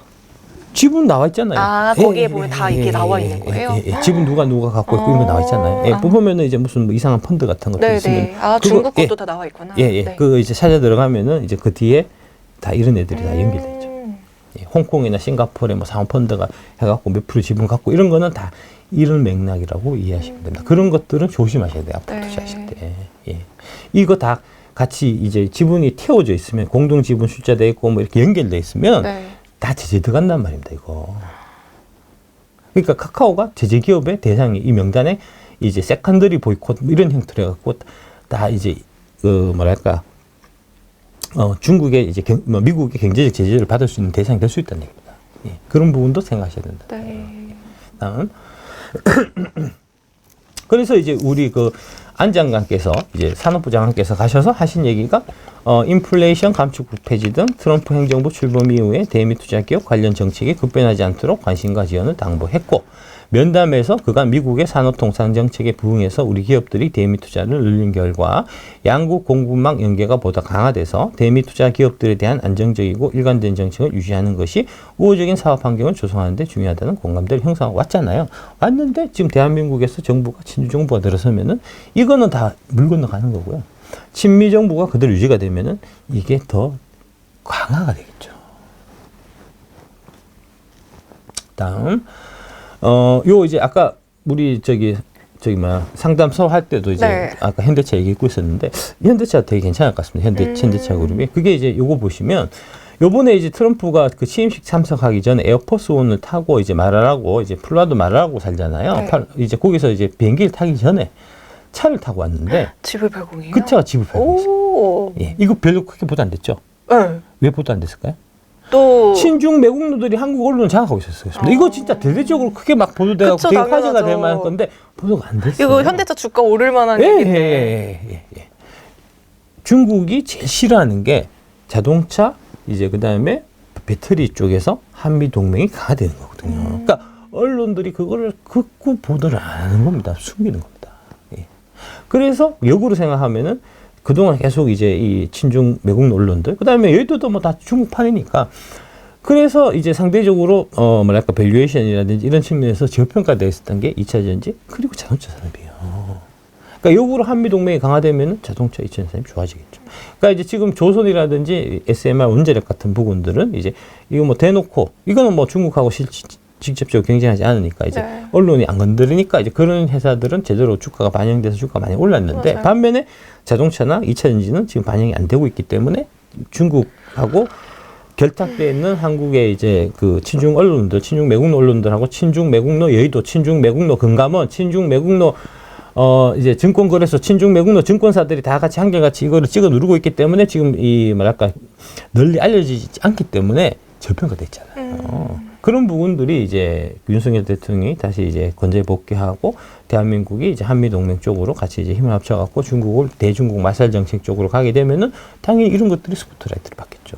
A: 지분 나와 있잖아요.
B: 거기에 보면 다 이게 나와 있는 거예요?
A: 지분 누가 갖고 있고 이런 거 나와 있잖아요. 보면은 이제 무슨 이상한 펀드 같은 것도 있으면.
B: 중국 것도 다 나와 있구나.
A: 네. 그 이제 찾아 들어가면은 이제 그 뒤에 다 이런 애들이 다 연결돼 있죠. 홍콩이나 싱가포르에 사모펀드가 해갖고 몇 프로 지분 갖고 이런 거는 다 이런 맥락이라고 이해하시면 된다. 그런 것들은 조심하셔야 돼요. 앞으로 투자하실 때. 예. 이거 다 같이 이제 지분이 태워져 있으면 공동 지분 출자돼 있고 이렇게 연결돼 있으면 다 제재 들어간단 말입니다. 이거. 그러니까 카카오가 제재 기업의 대상이 이 명단에 이제 세컨더리 보이콧 이런 형태로 해갖고 다 이제 중국의 이제 미국의 경제적 제재를 받을 수 있는 대상이 될 수 있다는 얘기입니다. 예. 그런 부분도 생각하셔야 된다. 다음. 그래서 이제 우리 안 장관께서 이제 산업부 장관께서 가셔서 하신 얘기가 인플레이션 감축국 폐지 등 트럼프 행정부 출범 이후에 대미 투자 기업 관련 정책이 급변하지 않도록 관심과 지원을 당부했고 면담에서 그간 미국의 산업통상 정책에 부응해서 우리 기업들이 대미 투자를 늘린 결과 양국 공급망 연계가 보다 강화돼서 대미 투자 기업들에 대한 안정적이고 일관된 정책을 유지하는 것이 우호적인 사업 환경을 조성하는 데 중요하다는 공감대를 형성하고 왔잖아요. 왔는데 지금 대한민국에서 정부가 친주 정부가 들어서면은 이거는 다 물 건너가는 거고요. 친미 정부가 그대로 유지가 되면은 이게 더 강화가 되겠죠. 다음. 요 이제 아까 우리 상담소 할 때도 이제 아까 현대차 얘기했고 있었는데 현대차 되게 괜찮을 것 같습니다. 현대차 그룹이. 그게 이제 요거 보시면 요번에 이제 트럼프가 그 취임식 참석하기 전에 에어포스 원을 타고 이제 말하라고 이제 플로라도 말하라고 살잖아요. 이제 거기서 이제 비행기를 타기 전에 차를 타고 왔는데
B: 지불 발공이에요?
A: 그 차가 지불 발공했어요. 예. 이거 별로 크게 보도 안 됐죠?
B: 네.
A: 왜 보도 안 됐을까요?
B: 또
A: 친중 매국노들이 한국 언론을 장악하고 있었어요. 이거 진짜 대대적으로 크게 막 보도돼가지고 되게 화제가 될 만한 건데 보도가 안 됐어요.
B: 이거 현대차 주가 오를 만한 얘기인데.
A: 중국이 제일 싫어하는 게 자동차 이제 그다음에 배터리 쪽에서 한미 동맹이 강화되는 거거든요. 그러니까 언론들이 그거를 극구 보도를 안 하는 겁니다. 숨기는 겁니다. 예. 그래서 역으로 생각하면은 그동안 계속 이제 이 친중 매국 언론들, 그 다음에 여의도도 뭐 다 중국판이니까 그래서 이제 상대적으로 뭐랄까 밸류에이션이라든지 이런 측면에서 저평가되어 있었던 게 2차 전지 그리고 자동차 산업이에요. 그러니까 역으로 한미 동맹이 강화되면 자동차 2차 산업이 좋아지겠죠. 그러니까 이제 지금 조선이라든지 SMR 원자력 같은 부분들은 이제 이거 뭐 대놓고 이거는 뭐 중국하고 직접적으로 경쟁하지 않으니까 이제
B: 네.
A: 언론이 안 건드리니까 이제 그런 회사들은 제대로 주가가 반영돼서 주가가 많이 올랐는데
B: 맞아요.
A: 반면에 자동차나 2차 전지는 지금 반영이 안 되고 있기 때문에 중국하고 결탁되어 있는 한국의 이제 그 친중 언론들, 친중 매국노 언론들하고 친중 매국노 여의도, 친중 매국노 금감원, 친중 매국노 이제 증권거래소, 친중 매국노 증권사들이 다 같이 한결같이 이거를 찍어 누르고 있기 때문에 지금 이 뭐랄까 널리 알려지지 않기 때문에 저평가돼 있잖아요. 그런 부분들이 이제 윤석열 대통령이 다시 이제 건재 복귀하고 대한민국이 이제 한미 동맹 쪽으로 같이 이제 힘을 합쳐갖고 중국을 대중국 마살 정책 쪽으로 가게 되면은 당연히 이런 것들이 스포트라이트를 받겠죠.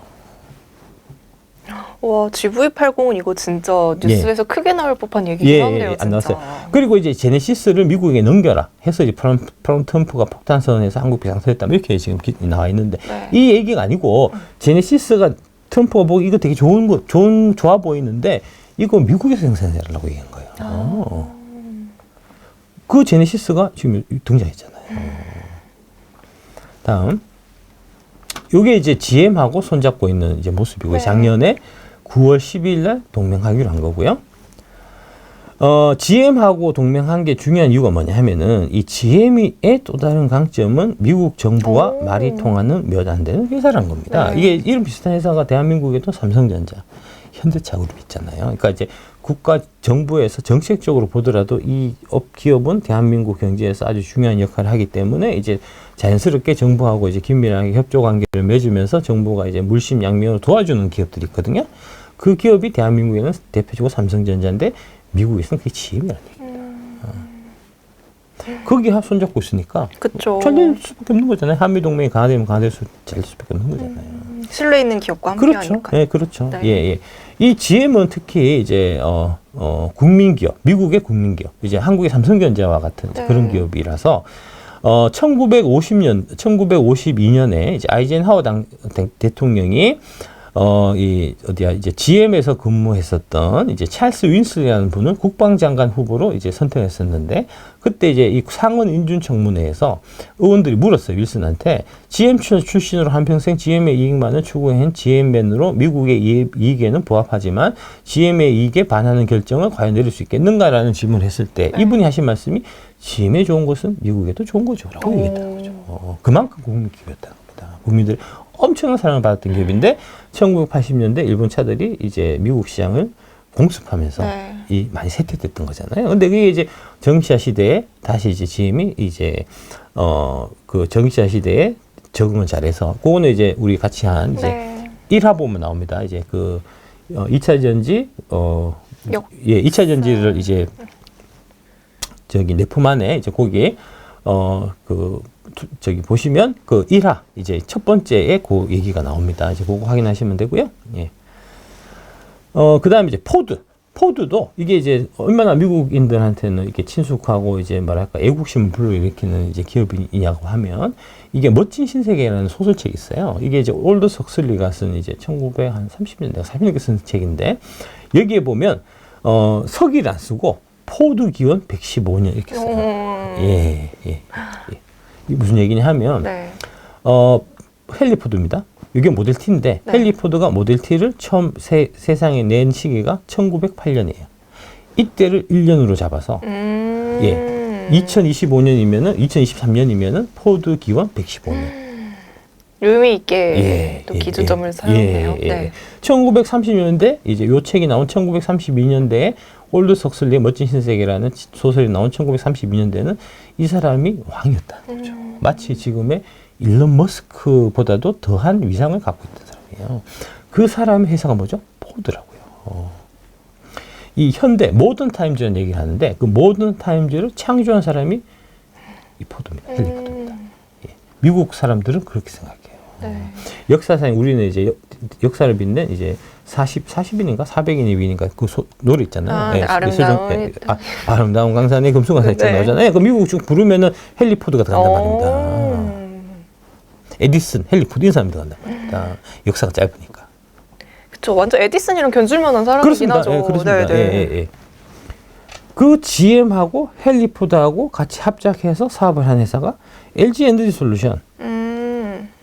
B: 와, GV80은 이거 진짜 뉴스에서 크게 나올 법한 얘기긴 한데요, 진짜.
A: 안 나왔어요. 그리고 이제 제네시스를 미국에게 넘겨라 해서 이제 트럼프가 폭탄선언해서 한국 비상설했다 이렇게 지금 나와 있는데
B: 네.
A: 이 얘기가 아니고 제네시스가 트럼프가 보기 이거 되게 좋아 보이는데 이거 미국에서 생산해달라고 얘기한 거예요. 그 제네시스가 지금 등장했잖아요. 다음. 요게 이제 GM하고 손잡고 있는 이제 모습이고요.
B: 네.
A: 작년에 9월 12일 날 동맹하기로 한 거고요. GM하고 동맹한 게 중요한 이유가 뭐냐 하면은 이 GM의 또 다른 강점은 미국 정부와 말이 통하는 몇 안 되는 회사라는 겁니다.
B: 네.
A: 이게 이런 비슷한 회사가 대한민국에도 삼성전자, 현대차 그룹 있잖아요. 그러니까 이제 국가 정부에서 정책적으로 보더라도 이 기업은 대한민국 경제에서 아주 중요한 역할을 하기 때문에 이제 자연스럽게 정부하고 이제 긴밀하게 협조 관계를 맺으면서 정부가 이제 물심양면으로 도와주는 기업들이 있거든요. 그 기업이 대한민국에는 대표적으로 삼성전자인데 미국에서는 그게 GM이라는 얘기입니다. 거기 손잡고 있으니까
B: 그쵸.
A: 잘 될 수밖에 없는 거잖아요. 한미 동맹이 강화되면 잘 될 수밖에 없는 거잖아요.
B: 신뢰 있는 기업과 함께
A: 그렇죠.
B: 하니까.
A: 네, 그렇죠.
B: 네.
A: 예, 예. 이 GM은 특히 이제 국민기업, 미국의 국민기업, 이제 한국의 삼성전자와 같은
B: 네.
A: 그런 기업이라서 1952년에 이제 아이젠하워 대통령이 이제 GM에서 근무했었던 이제 찰스 윈슬이라는 분을 국방장관 후보로 이제 선택했었는데 그때 이제 이 상원 인준청문회에서 의원들이 물었어요. 윌슨한테 GM 출신으로 한평생 GM의 이익만을 추구한 GM맨으로 미국의 이익에는 부합하지만 GM의 이익에 반하는 결정을 과연 내릴 수 있겠는가라는 질문을 했을 때 이분이 하신 말씀이 GM에 좋은 것은 미국에도 좋은 거죠 라고 얘기했다는 거죠. 그만큼 국민기업이었다는 겁니다. 국민들이 엄청난 사랑을 받았던 기업인데 1980년대 일본 차들이 이제 미국 시장을 공습하면서
B: 네.
A: 많이 쇠퇴됐던 거잖아요. 근데 그게 이제 정치화 시대에 다시 이제 GM이 이제 그 정치화 시대에 적응을 잘해서 그거는 이제 우리 같이 한 이제
B: 네.
A: 1화 보면 나옵니다. 이제 그 2차 전지 2차 전지를 이제 저기 내품 안에 이제 거기에 저기 보시면 그 1화 이제 첫 번째에 그 얘기가 나옵니다. 이제 그거 확인하시면 되고요. 예. 그다음에 이제 포드도 이게 이제 얼마나 미국인들한테는 이렇게 친숙하고 이제 뭐랄까 애국심을 불러일으키는 이제 기업이냐고 하면 이게 멋진 신세계라는 소설책이 있어요. 이게 이제 올더스 헉슬리가 쓴 이제 1930년대 40년대 쓴 책인데 여기에 보면 서기를 안 쓰고 포드 기원 115년 이렇게 써요. 예. 이게 무슨 얘기냐 하면
B: 네.
A: 헨리 포드입니다. 이게 모델 T인데
B: 네.
A: 헨리 포드가 모델 T를 처음 세상에 낸 시기가 1908년이에요. 이때를 1년으로 잡아서 2023년이면은 포드 기원 115년.
B: 의미 있게 또 기준점을 사용해요. 네.
A: 1930년대 이제 요 책이 나온 1932년대에 올더스 헉슬리의 멋진 신세계라는 소설이 나온 1932년대는 이 사람이 왕이었다는 거죠. 마치 지금의 일론 머스크보다도 더한 위상을 갖고 있던 사람이에요. 그 사람의 회사가 뭐죠? 포드라고요. 이 현대 모던 타임즈라는 얘기를 하는데 그 모던 타임즈를 창조한 사람이 이 포드입니다. 헨리 포드입니다. 예. 미국 사람들은 그렇게 생각해요.
B: 네.
A: 역사상 우리는 이제 역사를 빛낸 이제 40인인가 400인의 위인인가 그 노래 있잖아요. 아름다운 강산의 금수강산처럼
B: 네.
A: 나오잖아요. 그 미국 쭉 부르면은 헨리 포드가 들어간단 말입니다. 에디슨, 헨리 포드 이런 사람이 들어간단 말입니다. 역사가 짧으니까.
B: 그렇죠. 완전 에디슨이랑 견줄만한 사람이긴 하죠.
A: 예, 그렇습니다.
B: 네.
A: 예. 그 GM하고 헨리 포드하고 같이 합작해서 사업을 한 회사가 LG 에너지 솔루션.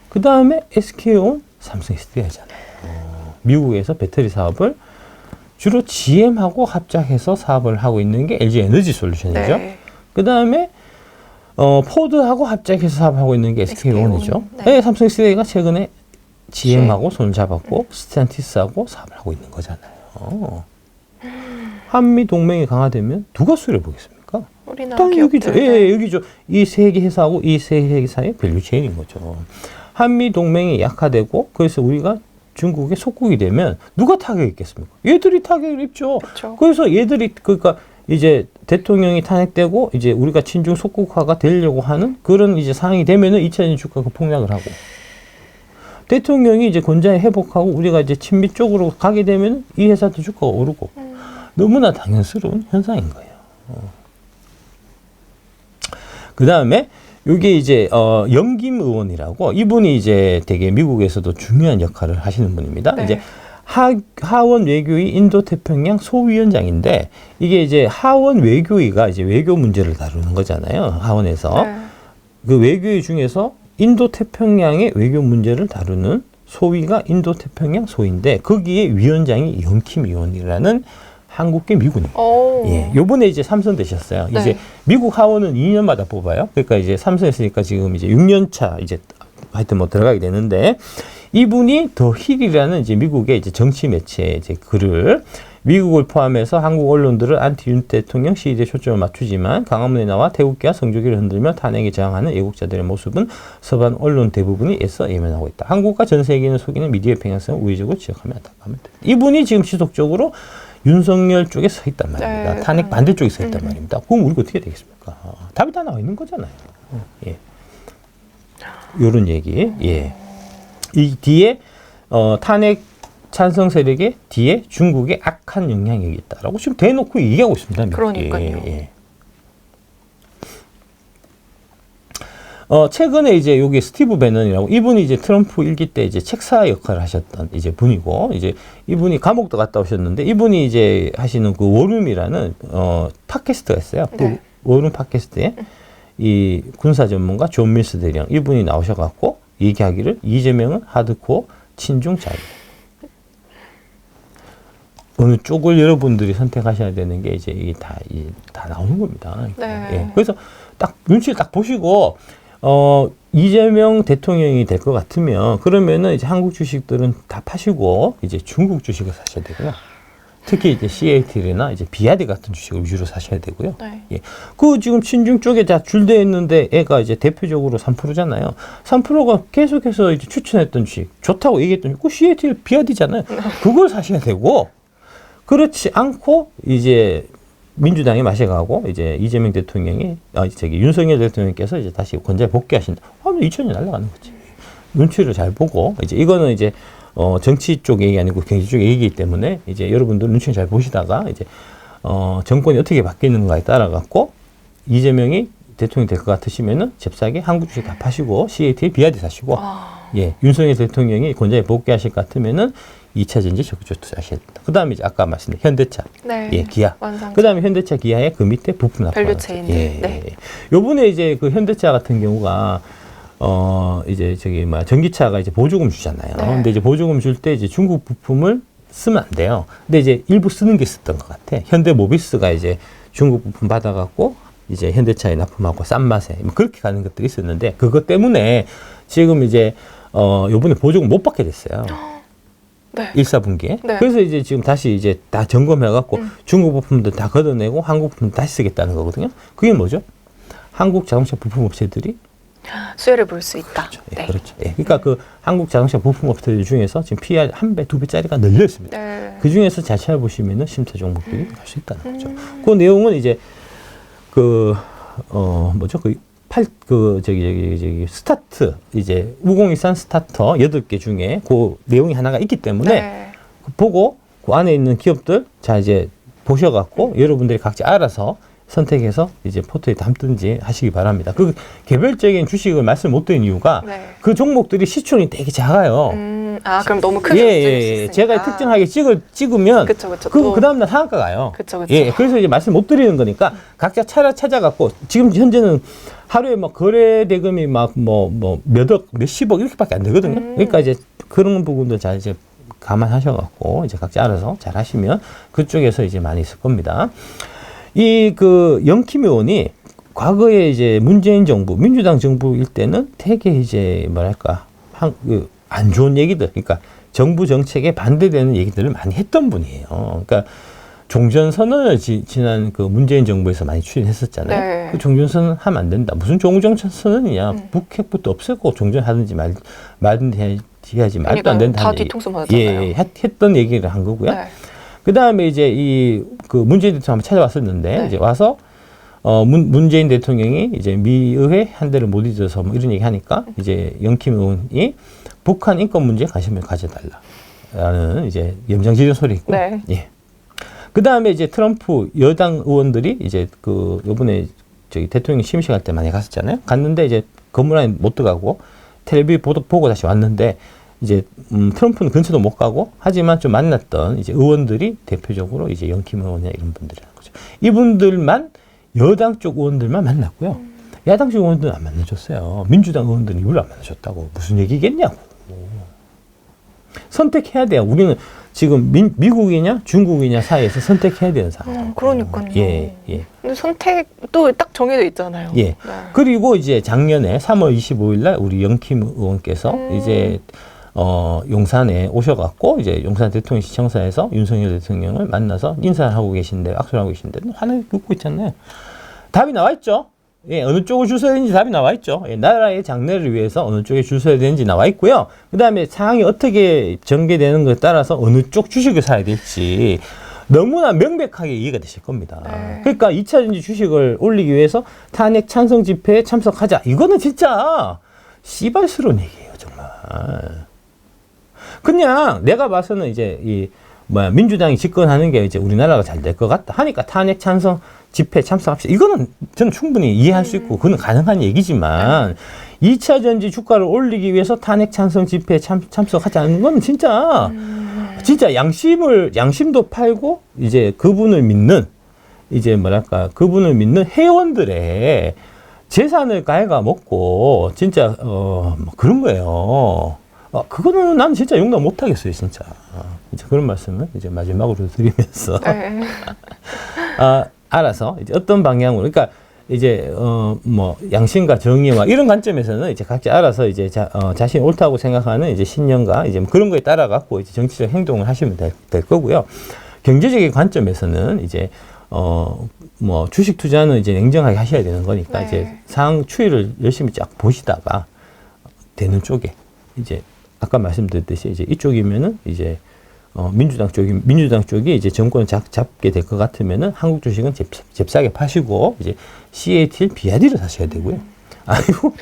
A: 그 다음에 SK온, 삼성 SDI잖아요. 미국에서 배터리 사업을 주로 GM하고 합작해서 사업을 하고 있는 게 LG 에너지 솔루션이죠.
B: 네.
A: 그 다음에 포드하고 합작해서 사업하고 있는 게 SK온이죠.
B: 네.
A: 네, 삼성 SDI가 최근에 GM하고 손을 잡았고 스탠티스하고 사업을 하고 있는 거잖아요. 한미 동맹이 강화되면 누가 수혜를 보겠습니까?
B: 우리나라
A: 당연히 여기죠.
B: 기업들.
A: 예, 여기죠. 이 세 개 회사하고 이 세 개 회사의 밸류체인인 거죠. 한미 동맹이 약화되고 그래서 우리가 중국의 속국이 되면 누가 타격을 입겠습니까? 얘들이 타격을 입죠.
B: 그쵸.
A: 그래서 얘들이 그러니까 이제 대통령이 탄핵되고 이제 우리가 친중 속국화가 되려고 하는 그런 이제 상황이 되면은 2차전 주가가 폭락을 하고 대통령이 이제 권좌에 회복하고 우리가 이제 친미 쪽으로 가게 되면 이 회사도 주가가 오르고 너무나 당연스러운 현상인 거예요. 그 다음에 이게 이제 영김 의원이라고 이분이 이제 되게 미국에서도 중요한 역할을 하시는 분입니다.
B: 네.
A: 이제 하원 외교위 인도태평양 소위원장인데 이게 이제 하원 외교위가 이제 외교 문제를 다루는 거잖아요. 하원에서
B: 네.
A: 그 외교위 중에서 인도태평양의 외교 문제를 다루는 소위가 인도태평양 소위인데 거기에 위원장이 영킴 의원이라는 한국계 미군입니다. 예, 요번에 이제 3선 되셨어요.
B: 네.
A: 이제 미국 하원은 2년마다 뽑아요. 그러니까 이제 3선했으니까 지금 이제 6년 차 이제 하여튼 뭐 들어가게 되는데 이분이 더 힐이라는 이제 미국의 이제 정치 매체 이제 글을 미국을 포함해서 한국 언론들은 안티 윤 대통령 시위에 초점을 맞추지만 강화문에 나와 태국기와 성조기를 흔들며 탄핵에 저항하는 애국자들의 모습은 서방 언론 대부분이 애써 예면하고 있다. 한국과 전 세계인을 속이는 미디어의 평행성을 우회적으로 지적하면 안타까면 된다. 이분이 지금 지속적으로 윤석열 쪽에 서 있단 말입니다.
B: 네.
A: 탄핵 반대쪽에 서 있단 말입니다. 그럼 우리가 어떻게 되겠습니까? 답이 다 나와 있는 거잖아요. 예. 요런 얘기. 예. 이 뒤에 탄핵 찬성 세력의 뒤에 중국의 악한 영향력이 있다라고 지금 대놓고 얘기하고 있습니다. 미국이.
B: 그러니까요.
A: 예. 최근에 이제 여기 스티브 배넌이라고 이분이 이제 트럼프 일기 때 이제 책사 역할을 하셨던 이제 분이고 이제 이분이 감옥도 갔다 오셨는데 이분이 이제 하시는 그 워룸이라는 팟캐스트가 있어요.
B: 네.
A: 그 워룸 팟캐스트에 이 군사 전문가 존 밀스 대령 이분이 나오셔갖고 얘기하기를 이재명은 하드코어 친중 자유. 어느 쪽을 여러분들이 선택하셔야 되는 게 이제 이게 다 나오는 겁니다.
B: 네.
A: 예. 그래서 딱 눈치를 딱 보시고 이재명 대통령이 될 것 같으면 그러면은 이제 한국 주식들은 다 파시고 이제 중국 주식을 사셔야 되고요. 특히 이제 CATL이나 이제 비아디 같은 주식을 위주로 사셔야 되고요.
B: 네.
A: 예. 그 지금 친중 쪽에 다 줄돼 있는데 애가 이제 대표적으로 3%잖아요. 3%가 계속해서 이제 추천했던 주식 좋다고 얘기했던 그 CATL 비아디잖아요. 그걸 사셔야 되고 그렇지 않고 이제 민주당이 마셔가고 이제 이재명 대통령이 윤석열 대통령께서 이제 다시 권좌에 복귀하신다. 하면 2000년 날아가는 거지. 눈치를 잘 보고 이제 이거는 이제 정치 쪽 얘기 아니고 경제 쪽 얘기이기 때문에 이제 여러분들 눈치를 잘 보시다가 이제 정권이 어떻게 바뀌는가에 따라 갖고 이재명이 대통령이 될 것 같으시면은 잽싸게 한국 주식 다 파시고 CATL 비아디 사시고 예 윤석열 대통령이 권좌에 복귀하실 것 같으면은 2차 전지 적극적으로 투자하셔야 된다. 그 다음에 이제 아까 말씀드린 현대차,
B: 네.
A: 예, 기아.
B: 완성.
A: 그 다음에 현대차, 기아의 그 밑에 부품 납품.
B: 밸류체인.
A: 예,
B: 네.
A: 예. 요번에 이제 그 현대차 같은 경우가 이제 전기차가 이제 보조금 주잖아요.
B: 네.
A: 근데 이제 보조금 줄 때 이제 중국 부품을 쓰면 안 돼요. 근데 이제 일부 쓰는 게 있었던 것 같아. 현대모비스가 이제 중국 부품 받아갖고 이제 현대차에 납품하고 싼 맛에 뭐 그렇게 가는 것들이 있었는데 그것 때문에 지금 이제 요번에 보조금 못 받게 됐어요.
B: 네.
A: 1사분기에.
B: 네.
A: 그래서 이제 지금 다시 이제 다 점검해갖고 중국 부품들 다 걷어내고 한국 부품 다시 쓰겠다는 거거든요. 그게 뭐죠? 한국 자동차 부품 업체들이
B: 수혜를 볼 수 있다.
A: 그렇죠. 예,
B: 네.
A: 그렇죠. 예, 그러니까 그 한국 자동차 부품 업체들 중에서 지금 PR 1배, 2배짜리가 늘려 있습니다.
B: 네.
A: 그 중에서 잘 찾아보시면은 심사 종목들이 갈 수 있다는 거죠. 그 내용은 이제 뭐죠? 그 스타트, 이제 우공일산 스타터 8개 중에 그 내용이 하나가 있기 때문에
B: 네.
A: 보고 그 안에 있는 기업들, 자, 이제 보셔갖고 여러분들이 각자 알아서 선택해서 이제 포트에 담든지 하시기 바랍니다. 그 개별적인 주식을 말씀 못 드린 이유가
B: 네.
A: 그 종목들이 시총이 되게 작아요.
B: 그럼 너무 크게
A: 예. 제가 특정하게 찍으면
B: 그쵸.
A: 그 다음날 상한가 가요.
B: 그쵸.
A: 예, 그래서 이제 말씀 못 드리는 거니까 각자 찾아갖고 지금 현재는 하루에 막 거래 대금이 막 몇억, 몇십억 이렇게밖에 안 되거든요. 그러니까 이제 그런 부분도 잘 이제 감안하셔갖고 이제 각자 알아서 잘 하시면 그쪽에서 이제 많이 있을 겁니다. 이 그 영킴 의원이 과거에 이제 문재인 정부, 민주당 정부일 때는 되게 이제 뭐랄까 안 좋은 얘기들, 그러니까 정부 정책에 반대되는 얘기들을 많이 했던 분이에요. 그러니까 종전선언을 지난 그 문재인 정부에서 많이 추진했었잖아요.
B: 네.
A: 그 종전선언 하면 안 된다. 무슨 종전선언이냐? 북핵부터 없애고 종전하든지 말든지 해야지 말도 안 된다.
B: 다 뒤통수 맞았잖아요.
A: 예, 했던 얘기를 한 거고요.
B: 네.
A: 그 다음에 이제 그 문재인 대통령 한번 찾아왔었는데,
B: 네.
A: 이제 와서, 문재인 대통령이 이제 미의회 한 대를 못 잊어서 뭐 이런 얘기 하니까, 이제 영킴 의원이 북한 인권 문제에 관심을 가져달라라는 이제 염장지른 소리 있고,
B: 네.
A: 예. 그 다음에 이제 트럼프 여당 의원들이 이제 요번에 대통령 심의식 할 때 많이 갔었잖아요. 갔는데 이제 건물 안에 못 들어가고, 텔레비전 보고 다시 왔는데, 이제 트럼프는 근처도 못 가고 하지만 좀 만났던 이제 의원들이 대표적으로 이제 영킴 의원이나 이런 분들이라는 거죠. 이분들만 여당 쪽 의원들만 만났고요. 야당 쪽 의원들은 안 만나줬어요. 민주당 의원들은 이걸 안 만나줬다고 무슨 얘기겠냐고. 선택해야 돼요. 우리는 지금 미국이냐 중국이냐 사이에서 선택해야 되는 상황.
B: 그러니까요.
A: 예.
B: 근데 선택도 딱 정해져 있잖아요.
A: 예.
B: 네.
A: 그리고 이제 작년에 3월 25일 날 우리 영킴 의원께서 이제 용산에 오셔갖고 이제 용산 대통령 시청사에서 윤석열 대통령을 만나서 인사를 하고 계신데 악수를 하고 계신데 화를 웃고 있잖아요. 답이 나와 있죠. 예, 어느 쪽을 줄 서야 되는지 답이 나와 있죠. 예, 나라의 장래를 위해서 어느 쪽에 줄 서야 되는지 나와 있고요. 그 다음에 상황이 어떻게 전개되는 것에 따라서 어느 쪽 주식을 사야 될지 너무나 명백하게 이해가 되실 겁니다.
B: 네.
A: 그러니까 2차전지 주식을 올리기 위해서 탄핵 찬성 집회에 참석하자. 이거는 진짜 씨발스러운 얘기예요, 정말. 그냥 내가 봐서는 이제 민주당이 집권하는 게 이제 우리나라가 잘 될 것 같다 하니까 탄핵 찬성 집회 참석합시다. 이거는 저는 충분히 이해할 수 있고 그건 가능한 얘기지만 2차 전지 주가를 올리기 위해서 탄핵 찬성 집회에 참석하자는 건 진짜 양심도 팔고 이제 그분을 믿는 이제 뭐랄까 그분을 믿는 회원들의 재산을 갉아먹고 진짜 그런 거예요. 그거는 난 진짜 용납 못 하겠어요, 진짜. 이제 그런 말씀을 이제 마지막으로 드리면서.
B: 네.
A: 알아서 이제 어떤 방향으로, 그러니까 이제, 양심과 정의와 이런 관점에서는 이제 각자 알아서 이제 자신이 옳다고 생각하는 이제 신념과 이제 그런 거에 따라갖고 이제 정치적 행동을 하시면 될 거고요. 경제적인 관점에서는 이제, 주식 투자는 이제 냉정하게 하셔야 되는 거니까
B: 네.
A: 이제 상황 추이를 열심히 쫙 보시다가 되는 쪽에 이제 아까 말씀드렸듯이 이제 이쪽이면은 이제 민주당 쪽이 이제 정권을 잡게 될 것 같으면은 한국 주식은 잽싸게 파시고 이제 CATL, BRD를 사셔야 되고요. 아이고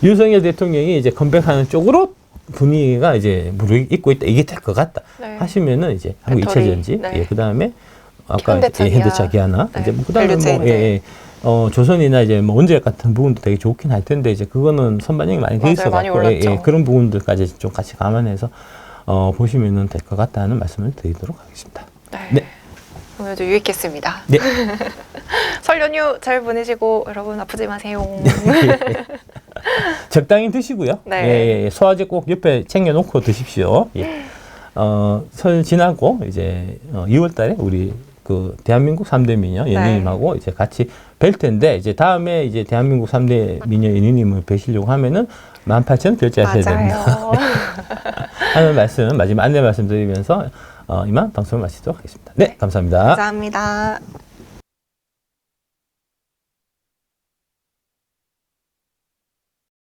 A: 윤석열 대통령이 이제 컴백하는 쪽으로 분위기가 이제 무르익고 있다. 이게 될 것 같다. 네. 하시면은 이제 한국 2차 전지,
B: 네.
A: 예, 그 다음에 아까
B: 현대차
A: 기아나,
B: 네.
A: 이제 그 다음에 조선이나 이제 원자력 같은 부분도 되게 좋긴 할 텐데 이제 그거는 선반영이 많이 돼 있어갖고 그런 부분들까지 좀 같이 감안해서 보시면은 될 것 같다는 말씀을 드리도록 하겠습니다.
B: 네. 오늘도 유익했습니다.
A: 네.
B: 설 연휴 잘 보내시고 여러분 아프지 마세요.
A: 적당히 드시고요.
B: 네.
A: 소화제 꼭 옆에 챙겨놓고 드십시오. 설 지나고 이제 2월달에 우리 그 대한민국 3대 미녀 연예인님하고 이제 같이 뵐 텐데 이제 다음에 이제 대한민국 3대 미녀 연예인님을 뵈시려고 하면은 18,000원 결제하셔야 됩니다. 하는 말씀 마지막 안내 말씀드리면서 이만 방송을 마치도록 하겠습니다. 네, 감사합니다.
B: 감사합니다.